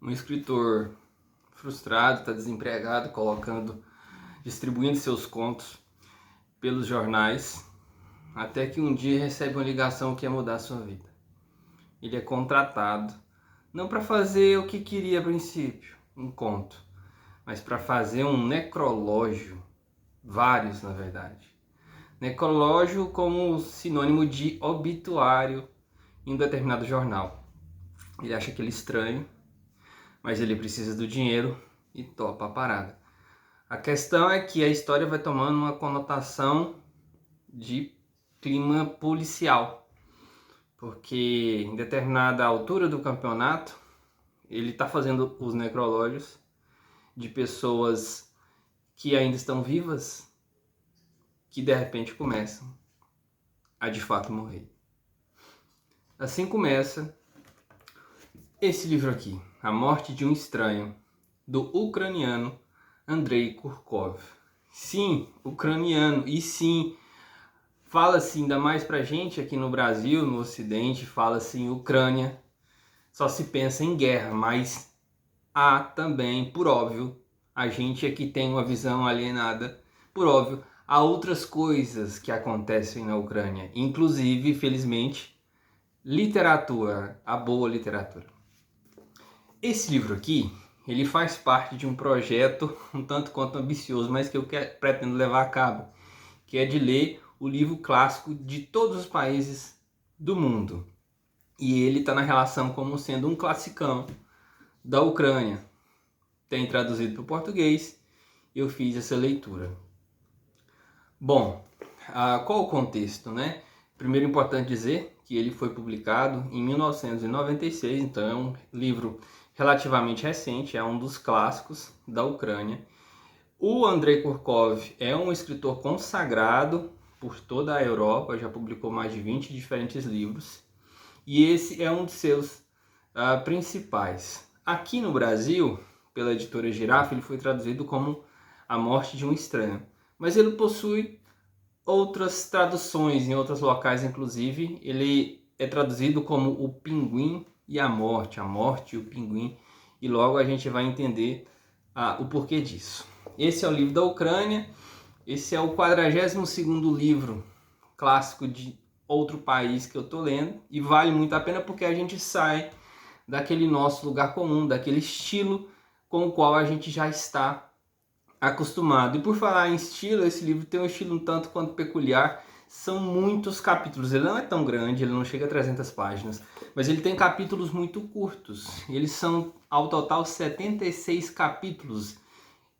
Um escritor frustrado, está desempregado, distribuindo seus contos pelos jornais, até que um dia recebe uma ligação que ia mudar a sua vida. Ele é contratado, não para fazer o que queria a princípio, um conto, mas para fazer um necrológio, vários na verdade. Necrológio como sinônimo de obituário em um determinado jornal. Ele acha aquele estranho, mas ele precisa do dinheiro e topa a parada. A questão é que a história vai tomando uma conotação de clima policial, porque em determinada altura do campeonato ele está fazendo os necrológios de pessoas que ainda estão vivas, que de repente começam a de fato morrer. Assim começa esse livro aqui, A Morte de um Estranho, do ucraniano Andrei Kurkov. Sim, ucraniano, e sim, fala-se ainda mais pra gente aqui no Brasil, no Ocidente, fala-se em Ucrânia, só se pensa em guerra, mas há também, por óbvio, a gente aqui tem uma visão alienada, por óbvio, há outras coisas que acontecem na Ucrânia, inclusive, felizmente, literatura, a boa literatura. Esse livro aqui, ele faz parte de um projeto um tanto quanto ambicioso, mas que eu pretendo levar a cabo, que é de ler o livro clássico de todos os países do mundo. E ele está na relação como sendo um classicão da Ucrânia. Tem traduzido para o português, eu fiz essa leitura. Bom, qual o contexto, né? Primeiro, importante dizer que ele foi publicado em 1996, então é um livro relativamente recente, é um dos clássicos da Ucrânia. O Andrei Kurkov é um escritor consagrado por toda a Europa, já publicou mais de 20 diferentes livros, e esse é um de seus principais. Aqui no Brasil, pela editora Girafa, ele foi traduzido como A Morte de um Estranho, mas ele possui outras traduções em outros locais, inclusive ele é traduzido como O Pinguim e a Morte e o Pinguim, e logo a gente vai entender o porquê disso. Esse é o livro da Ucrânia, esse é o 42º livro clássico de outro país que eu estou lendo, e vale muito a pena porque a gente sai daquele nosso lugar comum, daquele estilo com o qual a gente já está acostumado. E por falar em estilo, esse livro tem um estilo um tanto quanto peculiar. São muitos capítulos, ele não é tão grande, ele não chega a 300 páginas, mas ele tem capítulos muito curtos. Eles são, ao total, 76 capítulos,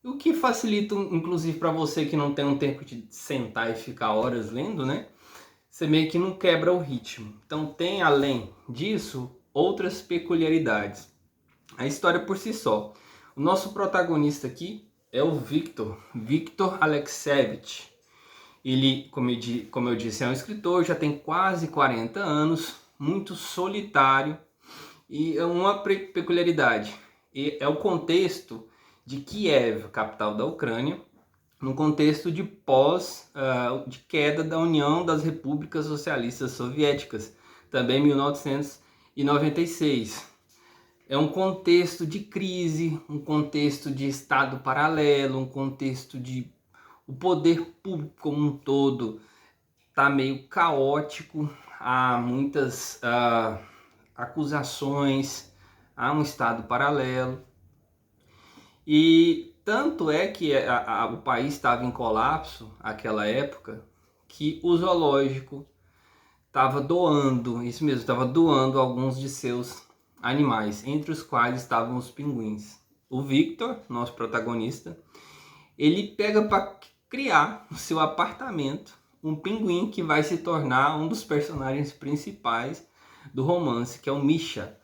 o que facilita, inclusive, para você que não tem um tempo de sentar e ficar horas lendo, né? Você meio que não quebra o ritmo. Então tem, além disso, outras peculiaridades. A história por si só. O nosso protagonista aqui é o Viktor Alexievich. Ele, como eu disse, é um escritor, já tem quase 40 anos, muito solitário, e é uma peculiaridade. É o contexto de Kiev, capital da Ucrânia, no contexto de de queda da União das Repúblicas Socialistas Soviéticas, também 1996. É um contexto de crise, um contexto de Estado paralelo, um contexto de o poder público como um todo está meio caótico, há muitas acusações, há um Estado paralelo. E tanto é que o país estava em colapso naquela época, que o zoológico estava doando, isso mesmo, estava doando alguns de seus animais, entre os quais estavam os pinguins. O Victor, nosso protagonista, ele pega para criar no seu apartamento um pinguim que vai se tornar um dos personagens principais do romance, que é o Misha.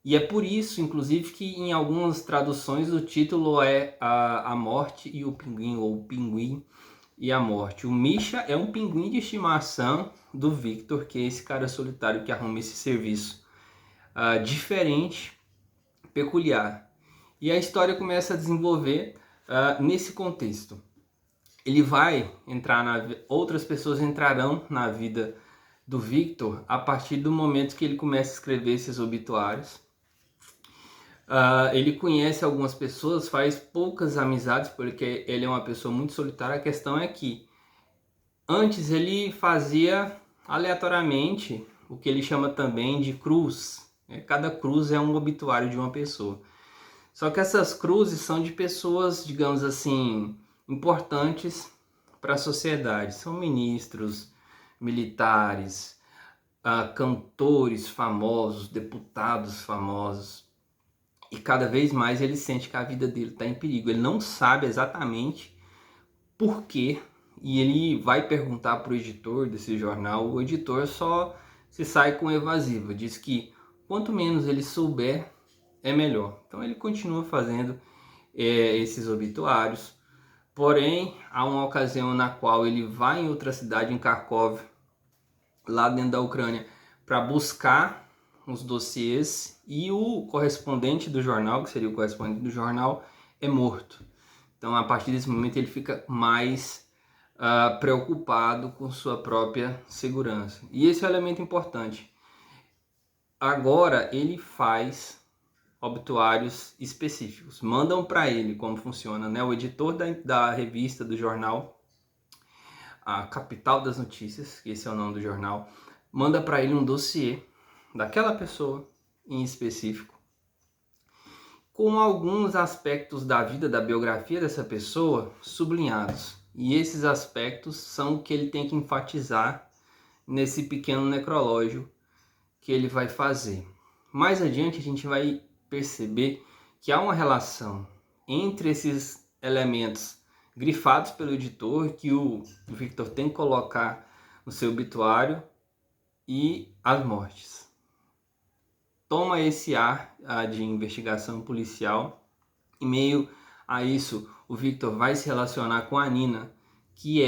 E é por isso, inclusive, que em algumas traduções o título é A Morte e o Pinguim, ou O Pinguim e a Morte. O Misha é um pinguim de estimação do Victor, que é esse cara solitário que arruma esse serviço diferente, peculiar. E a história começa a desenvolver nesse contexto. Ele vai entrar outras pessoas entrarão na vida do Victor a partir do momento que ele começa a escrever esses obituários. Ele conhece algumas pessoas, faz poucas amizades, porque ele é uma pessoa muito solitária. A questão é que antes ele fazia aleatoriamente o que ele chama também de cruz. Cada cruz é um obituário de uma pessoa. Só que essas cruzes são de pessoas, digamos assim, importantes para a sociedade. São ministros, militares, cantores famosos, deputados famosos. E cada vez mais ele sente que a vida dele está em perigo. Ele não sabe exatamente por quê. E ele vai perguntar para o editor desse jornal. O editor só se sai com evasiva. Diz que quanto menos ele souber, é melhor. Então ele continua fazendo esses obituários. Porém, há uma ocasião na qual ele vai em outra cidade, em Kharkov, lá dentro da Ucrânia, para buscar os dossiês, e o correspondente do jornal, que seria o correspondente do jornal, é morto. Então, a partir desse momento, ele fica mais preocupado com sua própria segurança. E esse é um elemento importante. Agora, ele faz obituários específicos. Mandam para ele como funciona, né? O editor da revista, do jornal, a Capital das Notícias, que esse é o nome do jornal, manda para ele um dossiê daquela pessoa em específico, com alguns aspectos da vida, da biografia dessa pessoa sublinhados. E esses aspectos são o que ele tem que enfatizar nesse pequeno necrológio que ele vai fazer. Mais adiante a gente vai perceber que há uma relação entre esses elementos grifados pelo editor, que o Victor tem que colocar no seu obituário, e as mortes. Toma esse ar de investigação policial. Em meio a isso, o Victor vai se relacionar com a Nina, que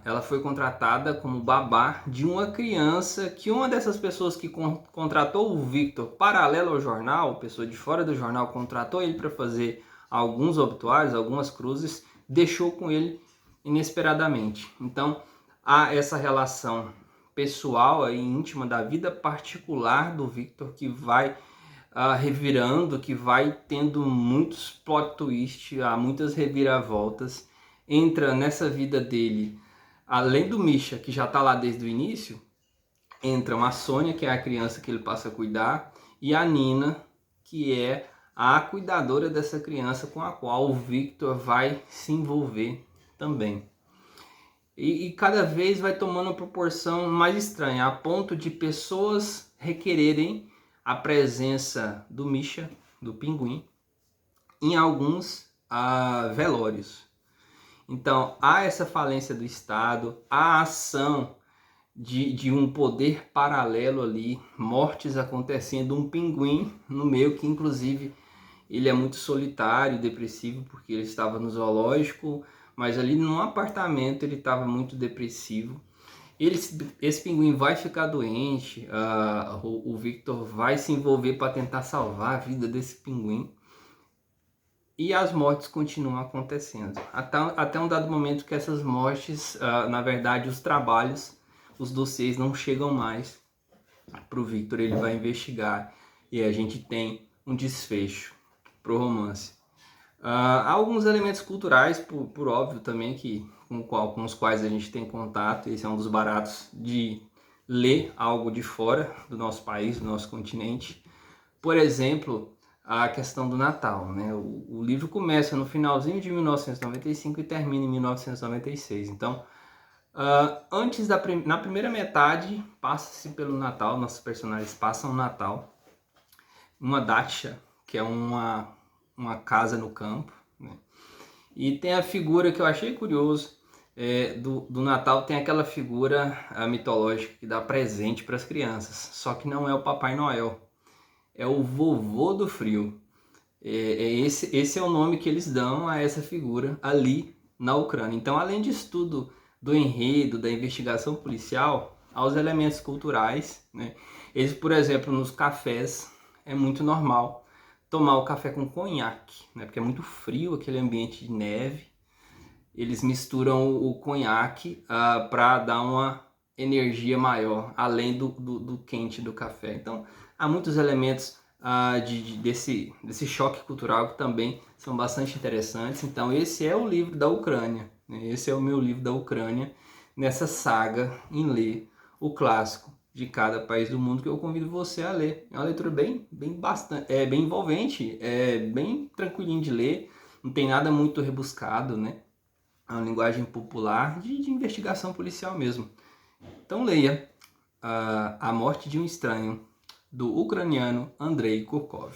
ela foi contratada como babá de uma criança, que uma dessas pessoas que contratou o Victor, paralelo ao jornal, pessoa de fora do jornal, contratou ele para fazer alguns obituários, algumas cruzes, deixou com ele inesperadamente. Então há essa relação pessoal e íntima da vida particular do Victor, que vai revirando, que vai tendo muitos plot twists, muitas reviravoltas. Entra nessa vida dele, além do Misha, que já está lá desde o início, entram a Sônia, que é a criança que ele passa a cuidar, e a Nina, que é a cuidadora dessa criança, com a qual o Victor vai se envolver também. E cada vez vai tomando uma proporção mais estranha, a ponto de pessoas requererem a presença do Misha, do pinguim, em alguns velórios. Então, há essa falência do Estado, há a ação de um poder paralelo ali, mortes acontecendo, um pinguim no meio, que inclusive ele é muito solitário e depressivo, porque ele estava no zoológico, mas ali num apartamento ele estava muito depressivo. Esse pinguim vai ficar doente, o Victor vai se envolver para tentar salvar a vida desse pinguim. E as mortes continuam acontecendo, até um dado momento que essas mortes, na verdade, os trabalhos, os dossiês não chegam mais para o Victor. Ele vai investigar e a gente tem um desfecho para o romance. Há alguns elementos culturais, por óbvio também, com os quais a gente tem contato. Esse é um dos baratos de ler algo de fora do nosso país, do nosso continente. Por exemplo, a questão do Natal, né? O livro começa no finalzinho de 1995 e termina em 1996. Então, na primeira metade, passa-se pelo Natal, nossos personagens passam o Natal, uma dacha, que é uma casa no campo, né? E tem a figura que eu achei curioso, do Natal, tem aquela figura mitológica que dá presente para as crianças, só que não é o Papai Noel. É o vovô do frio. Esse é o nome que eles dão a essa figura ali na Ucrânia. Então, além de estudo do enredo, da investigação policial, aos elementos culturais, né? Eles, por exemplo, nos cafés, é muito normal tomar o café com conhaque, né? Porque é muito frio, aquele ambiente de neve. Eles misturam o conhaque para dar uma energia maior, além do quente do café. Então, há muitos elementos desse choque cultural que também são bastante interessantes. Então esse é o livro da Ucrânia, né? Esse é o meu livro da Ucrânia, nessa saga em ler o clássico de cada país do mundo, que eu convido você a ler. É uma leitura bem envolvente, é bem tranquilinho de ler, não tem nada muito rebuscado, né? É uma linguagem popular de investigação policial mesmo. Então leia A Morte de um Estranho, do ucraniano Andrei Kurkov.